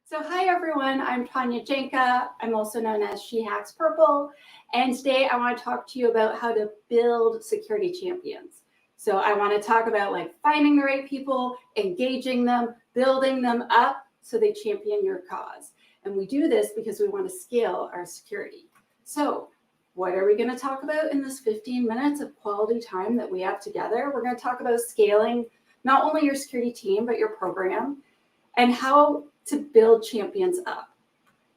So hi everyone, I'm Tanya Janca. I'm also known as SheHacksPurple. And today I want to talk to you about how to build security champions. So I want to talk about finding the right people, engaging them, building them up so they champion your cause. And we do this because we want to scale our security. So what are we going to talk about in this 15 minutes of quality time that we have together? We're going to talk about scaling not only your security team, but your program, and how to build champions up.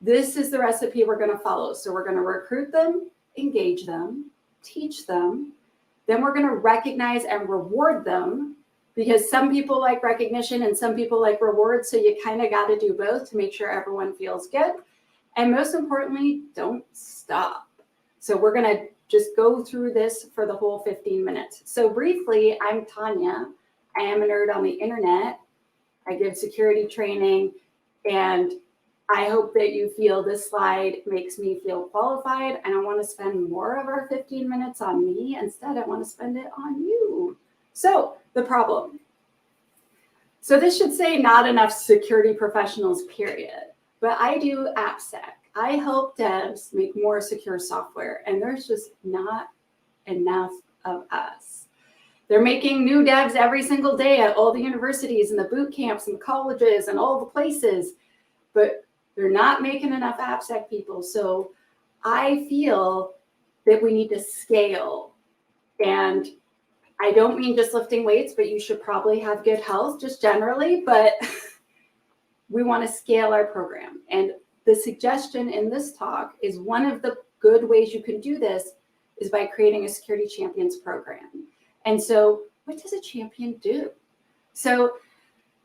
This is the recipe we're going to follow. So we're going to recruit them, engage them, teach them. Then we're going to recognize and reward them, because some people like recognition and some people like rewards. So you kind of got to do both to make sure everyone feels good. And most importantly, don't stop. So we're going to just go through this for the whole 15 minutes. So briefly, I'm Tanya. I am a nerd on the internet. I give security training, and I hope that you feel this slide makes me feel qualified. I don't want to spend more of our 15 minutes on me. Instead, I want to spend it on you. So the problem. So this should say not enough security professionals, period. But I do AppSec. I help devs make more secure software, and there's just not enough of us. They're making new devs every single day at all the universities and the boot camps and the colleges and all the places, but they're not making enough AppSec people. So I feel that we need to scale. And I don't mean just lifting weights, but you should probably have good health just generally, but we want to scale our program. And the suggestion in this talk is one of the good ways you can do this is by creating a security champions program. And so what does a champion do? So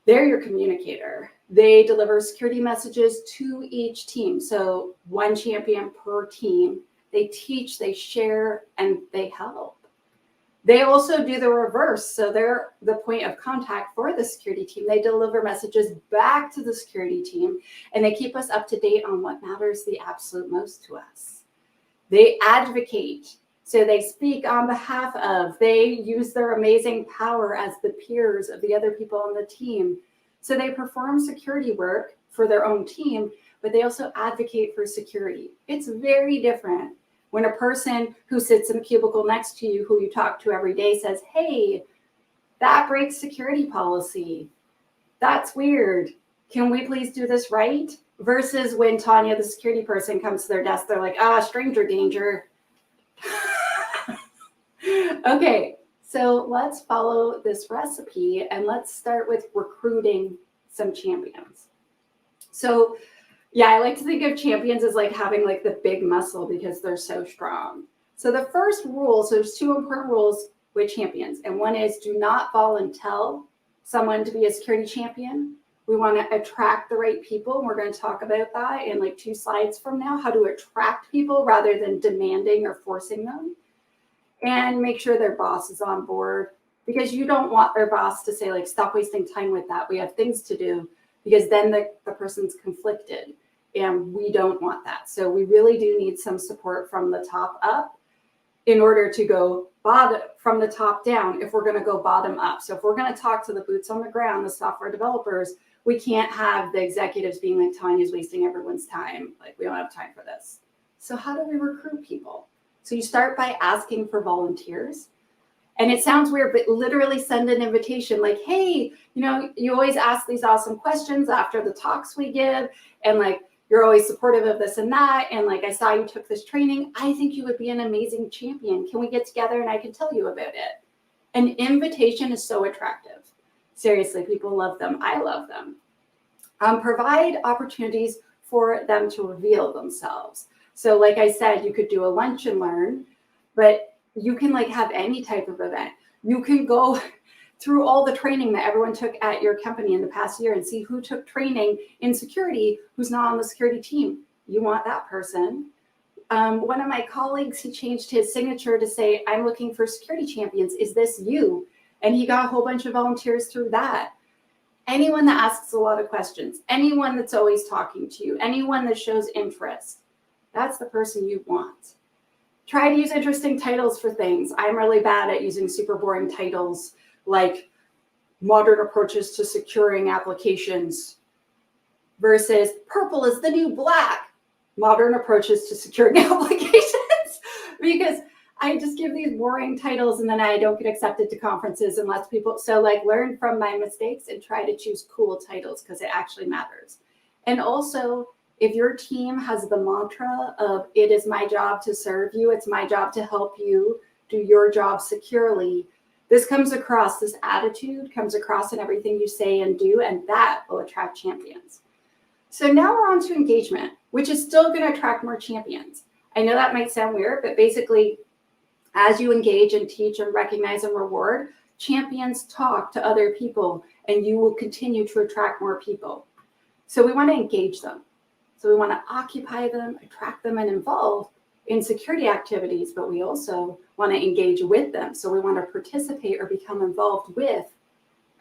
they're your communicator. They deliver security messages to each team. So one champion per team. They teach, they share, and they help. They also do the reverse. So they're the point of contact for the security team. They deliver messages back to the security team, and they keep us up to date on what matters the absolute most to us. They advocate. So they speak on behalf of, they use their amazing power as the peers of the other people on the team. So they perform security work for their own team, but they also advocate for security. It's very different when a person who sits in the cubicle next to you, who you talk to every day, says, hey, that breaks security policy. That's weird. Can we please do this right? Versus when Tanya, the security person, comes to their desk, they're like, stranger danger. Okay, so let's follow this recipe and let's start with recruiting some champions. So yeah, I like to think of champions as having the big muscle because they're so strong. So the first rule, so there's two important rules with champions. And one is do not volunteer someone to be a security champion. We want to attract the right people. And we're going to talk about that in 2 slides from now, how to attract people rather than demanding or forcing them. And make sure their boss is on board, because you don't want their boss to say stop wasting time with that. We have things to do, because then the person's conflicted and we don't want that. So we really do need some support from the top up in order to go from the top down if we're going to go bottom up. So if we're going to talk to the boots on the ground, the software developers, we can't have the executives being Tanya's wasting everyone's time. We don't have time for this. So how do we recruit people? So you start by asking for volunteers. And it sounds weird, but literally send an invitation hey, you always ask these awesome questions after the talks we give. And you're always supportive of this and that. And I saw you took this training. I think you would be an amazing champion. Can we get together and I can tell you about it? An invitation is so attractive. Seriously, people love them. I love them. Provide opportunities for them to reveal themselves. So like I said, you could do a lunch and learn, but you can have any type of event. You can go through all the training that everyone took at your company in the past year and see who took training in security, who's not on the security team. You want that person. One of my colleagues, he changed his signature to say, I'm looking for security champions. Is this you? And he got a whole bunch of volunteers through that. Anyone that asks a lot of questions, anyone that's always talking to you, anyone that shows interest, that's the person you want. Try to use interesting titles for things. I'm really bad at using super boring titles like modern approaches to securing applications versus purple is the new black, modern approaches to securing applications. Because I just give these boring titles and then I don't get accepted to conferences unless people, so like learn from my mistakes and try to choose cool titles because it actually matters. And also, if your team has the mantra of it is my job to serve you, it's my job to help you do your job securely, this comes across, this attitude comes across in everything you say and do, and that will attract champions. So now we're on to engagement, which is still going to attract more champions. I know that might sound weird, but basically, as you engage and teach and recognize and reward, champions talk to other people and you will continue to attract more people. So we want to engage them. So we want to occupy them, attract them, and involve in security activities, but we also want to engage with them. So we want to participate or become involved with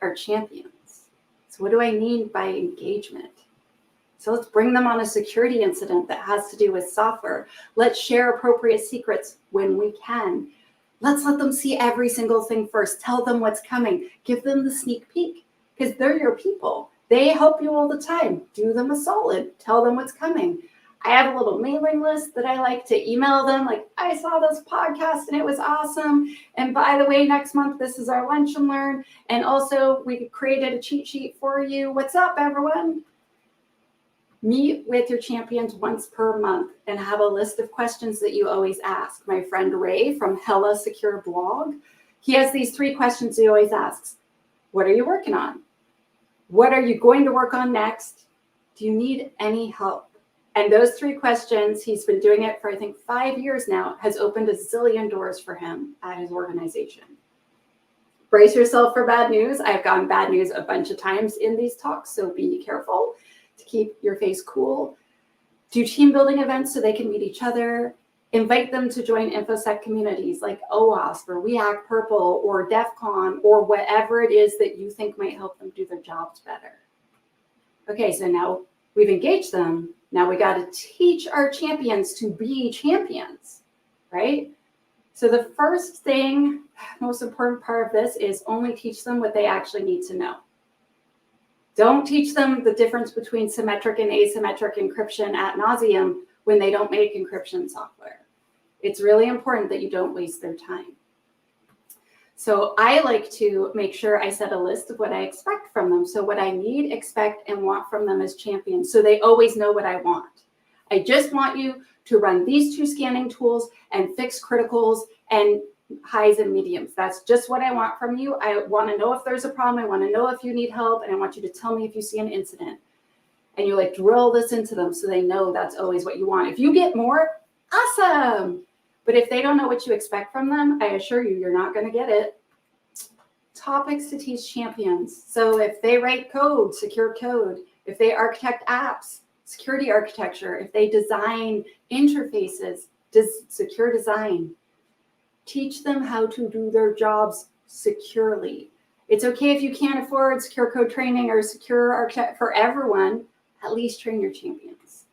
our champions. So what do I mean by engagement? So let's bring them on a security incident that has to do with software. Let's share appropriate secrets when we can. Let's let them see every single thing first. Tell them what's coming. Give them the sneak peek because they're your people. They help you all the time. Do them a solid. Tell them what's coming. I have a little mailing list that I like to email them. Like, I saw this podcast and it was awesome. And by the way, next month, this is our lunch and learn. And also we created a cheat sheet for you. What's up, everyone? Meet with your champions once per month and have a list of questions that you always ask. My friend Ray from Hella Secure Blog, he has these 3 questions he always asks. What are you working on? What are you going to work on next? Do you need any help? And those 3 questions, he's been doing it for, I think, 5 years now, has opened a zillion doors for him at his organization. Brace yourself for bad news. I've gotten bad news a bunch of times in these talks, so be careful to keep your face cool. Do team building events so they can meet each other. Invite them to join InfoSec communities like OWASP or SheHacksPurple or DEF CON or whatever it is that you think might help them do their jobs better. Okay, so now we've engaged them. Now we got to teach our champions to be champions, right? So the first thing, most important part of this is only teach them what they actually need to know. Don't teach them the difference between symmetric and asymmetric encryption ad nauseum when they don't make encryption software. It's really important that you don't waste their time. So I like to make sure I set a list of what I expect from them. So what I need, expect, and want from them as champions, so they always know what I want. I just want you to run these 2 scanning tools and fix criticals and highs and mediums. That's just what I want from you. I want to know if there's a problem. I want to know if you need help. And I want you to tell me if you see an incident. And you like drill this into them so they know that's always what you want. If you get more, awesome. But if they don't know what you expect from them, I assure you, you're not going to get it. Topics to teach champions. So if they write code, secure code. If they architect apps, security architecture. If they design interfaces, secure design. Teach them how to do their jobs securely. It's okay if you can't afford secure code training or secure architect for everyone. At least train your champions.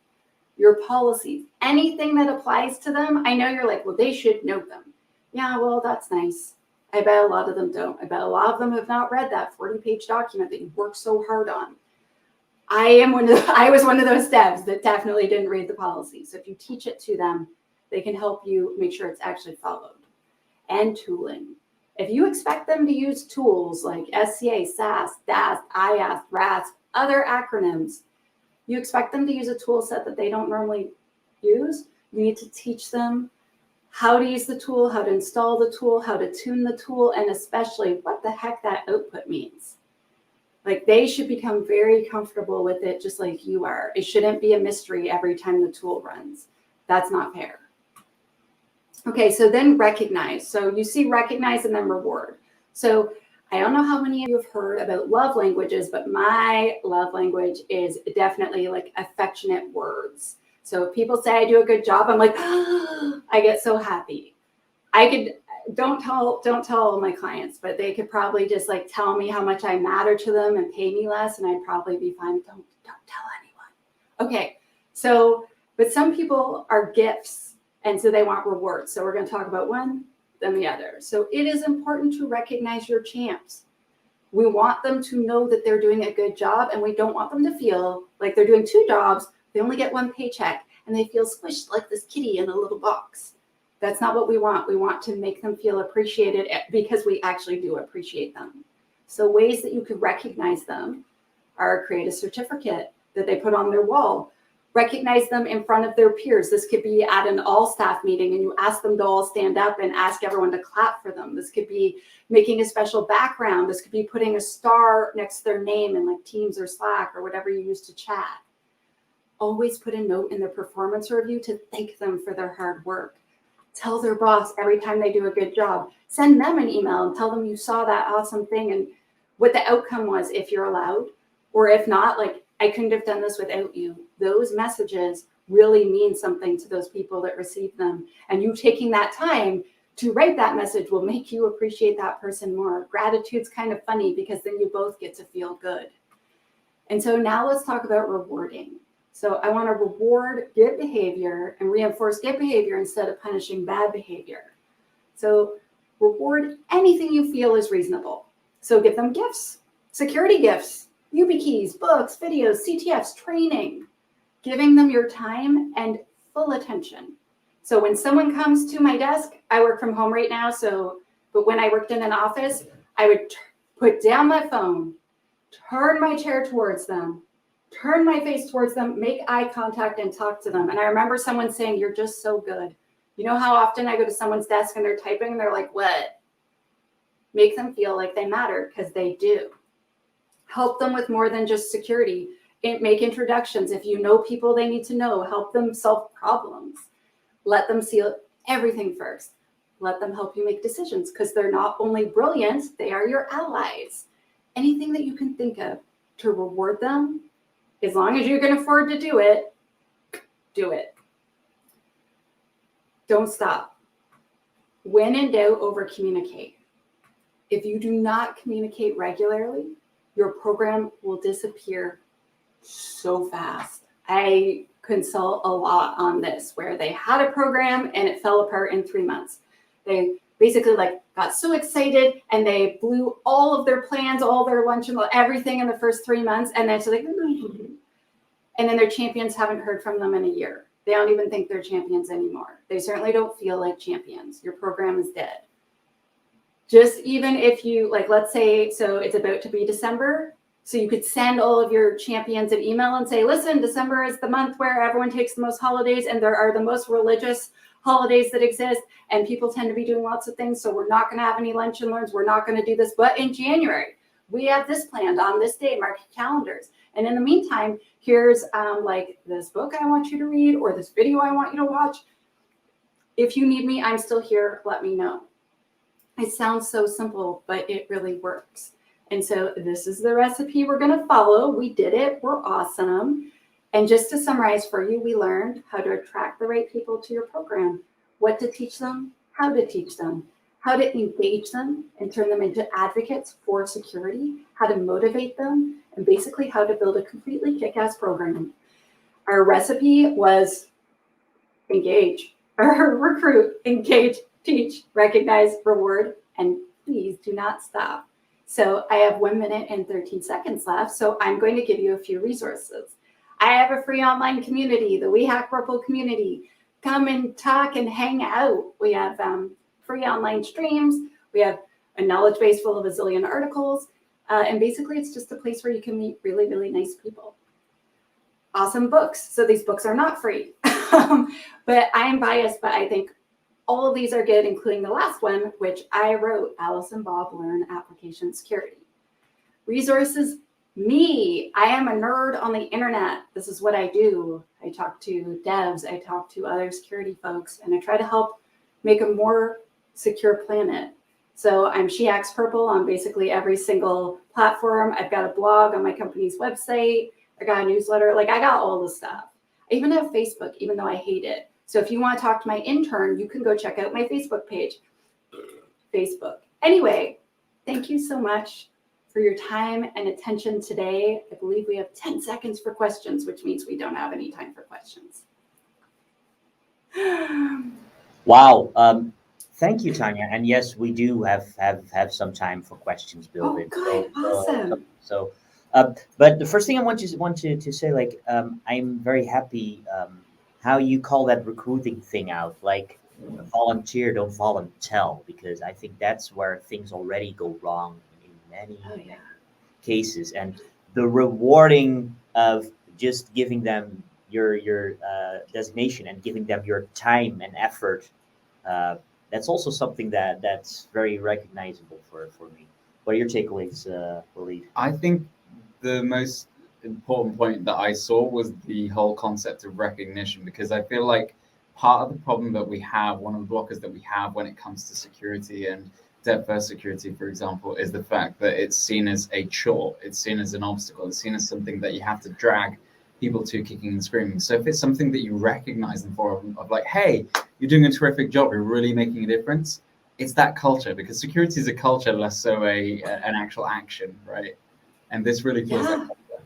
Your policies, anything that applies to them. I know you're like, well, they should know them. Yeah, well, that's nice. I bet a lot of them don't. I bet a lot of them have not read that 40-page document that you worked so hard on. I was one of those devs that definitely didn't read the policy. So if you teach it to them, they can help you make sure it's actually followed. And tooling. If you expect them to use tools like SCA, SAS, DAST, IAST, RAST, other acronyms, you expect them to use a tool set that they don't normally use, you need to teach them how to use the tool, how to install the tool, how to tune the tool, and especially what the heck that output means. Like they should become very comfortable with it just like you are. It shouldn't be a mystery every time the tool runs. That's not fair. Okay, so then recognize. So you see recognize and then reward. So I don't know how many of you have heard about love languages, but my love language is definitely like affectionate words. So if people say I do a good job, I'm like, oh, I get so happy. Don't tell my clients, but they could probably just like tell me how much I matter to them and pay me less, and I'd probably be fine. Don't tell anyone. Okay, so, but some people are gifts. And so they want rewards. So we're going to talk about one, then the other. So it is important to recognize your champs. We want them to know that they're doing a good job, and we don't want them to feel like they're doing 2 jobs, they only get 1 paycheck, and they feel squished like this kitty in a little box. That's not what we want. We want to make them feel appreciated because we actually do appreciate them. So ways that you could recognize them are create a certificate that they put on their wall. Recognize them in front of their peers. This could be at an all-staff meeting and you ask them to all stand up and ask everyone to clap for them. This could be making a special background. This could be putting a star next to their name in like Teams or Slack or whatever you use to chat. Always put a note in their performance review to thank them for their hard work. Tell their boss every time they do a good job. Send them an email and tell them you saw that awesome thing and what the outcome was if you're allowed. Or if not, like, I couldn't have done this without you. Those messages really mean something to those people that receive them. And you taking that time to write that message will make you appreciate that person more. Gratitude's kind of funny because then you both get to feel good. And so now let's talk about rewarding. So I want to reward good behavior and reinforce good behavior instead of punishing bad behavior. So reward anything you feel is reasonable. So give them gifts, security gifts, YubiKeys, books, videos, CTFs, training, giving them your time and full attention. So when someone comes to my desk, I work from home right now. But when I worked in an office, I would put down my phone, turn my chair towards them, turn my face towards them, make eye contact and talk to them. And I remember someone saying, "You're just so good." You know how often I go to someone's desk and they're typing and they're like, "What?" Make them feel like they matter because they do. Help them with more than just security. Make introductions. If you know people they need to know, help them solve problems. Let them see everything first. Let them help you make decisions because they're not only brilliant, they are your allies. Anything that you can think of to reward them, as long as you can afford to do it, do it. Don't stop. When in doubt, over communicate. If you do not communicate regularly, your program will disappear so fast. I consult a lot on this, where they had a program and it fell apart in 3 months. They basically got so excited and they blew all of their plans, all their lunch and everything in the first 3 months. And then and then their champions haven't heard from them in a year. They don't even think they're champions anymore. They certainly don't feel like champions. Your program is dead. Just even if you, let's say, so it's about to be December. So you could send all of your champions an email and say, listen, December is the month where everyone takes the most holidays and there are the most religious holidays that exist. And people tend to be doing lots of things. So we're not going to have any lunch and learns. We're not going to do this. But in January, we have this planned on this day, mark your calendars. And in the meantime, here's this book I want you to read or this video I want you to watch. If you need me, I'm still here. Let me know. It sounds so simple, but it really works. And so this is the recipe we're going to follow. We did it. We're awesome. And just to summarize for you, we learned how to attract the right people to your program, what to teach them, how to teach them, how to engage them and turn them into advocates for security, how to motivate them, and basically how to build a completely kick-ass program. Our recipe was engage, or recruit, engage, teach, recognize, reward, and please do not stop. So I have 1 minute and 13 seconds left, so I'm going to give you a few resources. I have a free online community, the SheHacksPurple community. Come and talk and hang out. We have free online streams. We have a knowledge base full of a zillion articles. And basically, it's just a place where you can meet really, really nice people. Awesome books. So these books are not free. But I am biased, but I think all of these are good, including the last one, which I wrote, Alice and Bob Learn Application Security. Resources, me. I am a nerd on the internet. This is what I do. I talk to devs. I talk to other security folks, and I try to help make a more secure planet. So I'm SheHacksPurple on basically every single platform. I've got a blog on my company's website. I got a newsletter. I got all the stuff. I even have Facebook, even though I hate it. So if you want to talk to my intern, you can go check out my Facebook page. Facebook. Anyway, thank you so much for your time and attention today. I believe we have 10 seconds for questions, which means we don't have any time for questions. Wow. Thank you, Tanya. And yes, we do have some time for questions built Oh, in. good. Awesome. But the first thing I want to say, like, I'm very happy how you call that recruiting thing out, like volunteer, don't volunteer, because I think that's where things already go wrong in many Oh, yeah. cases, and the rewarding of just giving them your designation and giving them your time and effort, uh, that's also something that's very recognizable for me. What are your takeaways, Walid? I think the most important point that I saw was the whole concept of recognition, because I feel like part of the problem that we have, one of the blockers that we have when it comes to security and dev first security, for example, is the fact that it's seen as a chore, it's seen as an obstacle, it's seen as something that you have to drag people to kicking and screaming. So if it's something that you recognize them for, of like, hey, you're doing a terrific job, you're really making a difference, it's that culture, because security is a culture, less so an actual action, right? And this really feels like culture.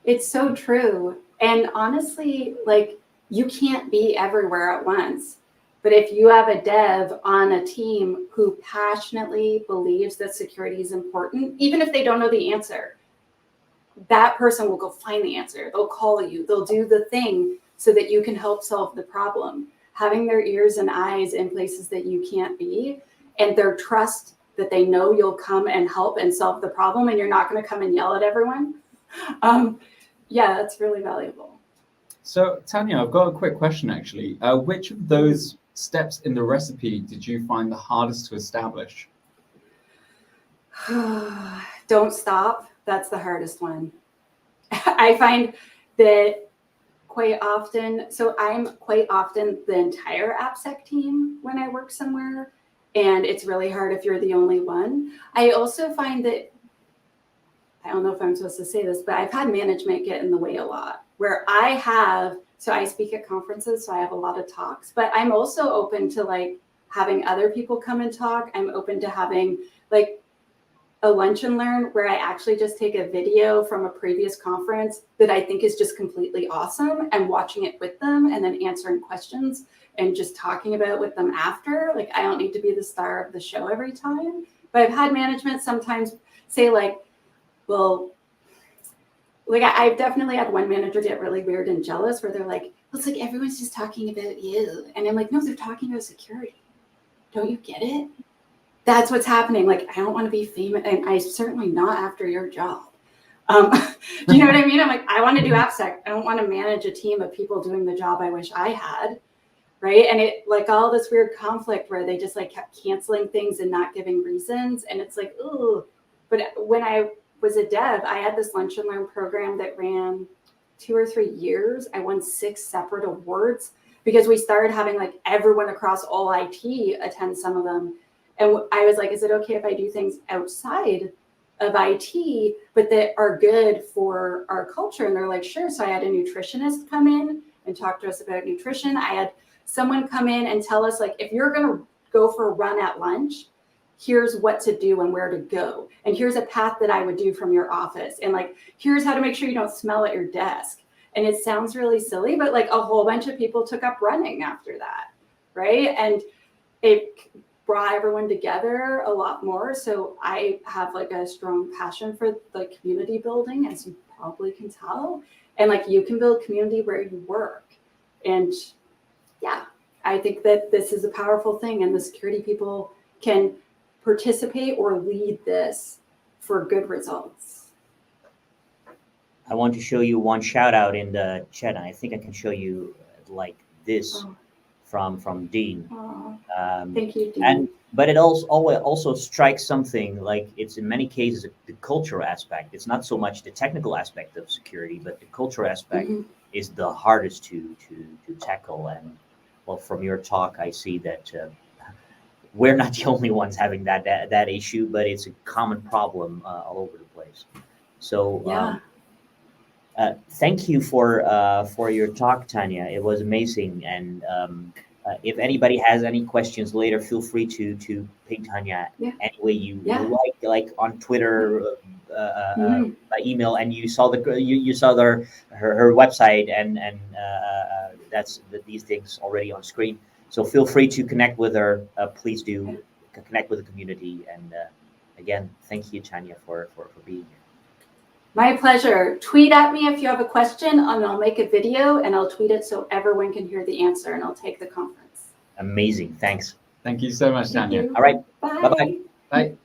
It's so true. And honestly, like, you can't be everywhere at once. But if you have a dev on a team who passionately believes that security is important, even if they don't know the answer, that person will go find the answer. They'll call you, they'll do the thing so that you can help solve the problem. Having their ears and eyes in places that you can't be, and their trust that they know you'll come and help and solve the problem, and you're not going to come and yell at everyone. Yeah, that's really valuable. So, Tanya, I've got a quick question actually. Which of those steps in the recipe did you find the hardest to establish? Don't stop. That's the hardest one. I find that quite often, so I'm quite often the entire AppSec team when I work somewhere, and it's really hard if you're the only one. I also find that, I don't know if I'm supposed to say this, but I've had management get in the way a lot, where so I speak at conferences, so I have a lot of talks, but I'm also open to like having other people come and talk. I'm open to having like a lunch and learn where I actually just take a video from a previous conference that I think is just completely awesome and watching it with them and then answering questions and just talking about it with them after. Like, I don't need to be the star of the show every time, but I've had management sometimes say like, well, like I've definitely had one manager get really weird and jealous where they're like, well, it's like everyone's just talking about you. And I'm like, no, they're talking about security. Don't you get it? That's what's happening. Like, I don't want to be famous, and I'm certainly not after your job. Do you know what I mean? I'm like, I want to do AppSec. I don't want to manage a team of people doing the job I wish I had, right? And it like all this weird conflict where they just like kept canceling things and not giving reasons, and it's like, ooh. But when I was a dev, I had this lunch and learn program that ran 2 or 3 years. I won 6 separate awards because we started having like everyone across all IT attend some of them. And I was like, is it okay if I do things outside of IT, but that are good for our culture? And they're like, sure. So I had a nutritionist come in and talk to us about nutrition. I had someone come in and tell us, like, if you're going to go for a run at lunch, here's what to do and where to go. And here's a path that I would do from your office. And like, here's how to make sure you don't smell at your desk. And it sounds really silly, but like a whole bunch of people took up running after that, right? And it brought everyone together a lot more. So I have like a strong passion for the community building, as you probably can tell. And like, you can build community where you work. And yeah, I think that this is a powerful thing, and the security people can participate or lead this for good results. I want to show you one shout out in the chat, and I think I can show you like this from Dean. Thank you, Dean. But it also strikes something like it's in many cases the cultural aspect. It's not so much the technical aspect of security, but the cultural aspect is the hardest to tackle. And well, from your talk, I see that we're not the only ones having that issue, but it's a common problem all over the place. So thank you for your talk, Tanya. It was amazing. And if anybody has any questions later, feel free to ping Tanya any way you like on Twitter, by email. And you saw you saw her website, and that's these things already on screen. So feel free to connect with her. Please do connect with the community. And again, thank you, Tanya, for being here. My pleasure. Tweet at me if you have a question, and I'll make a video and I'll tweet it so everyone can hear the answer, and I'll take the conference. Amazing. Thanks. Thank you so much, Tanya. All right. Bye. Bye-bye.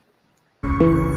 Bye.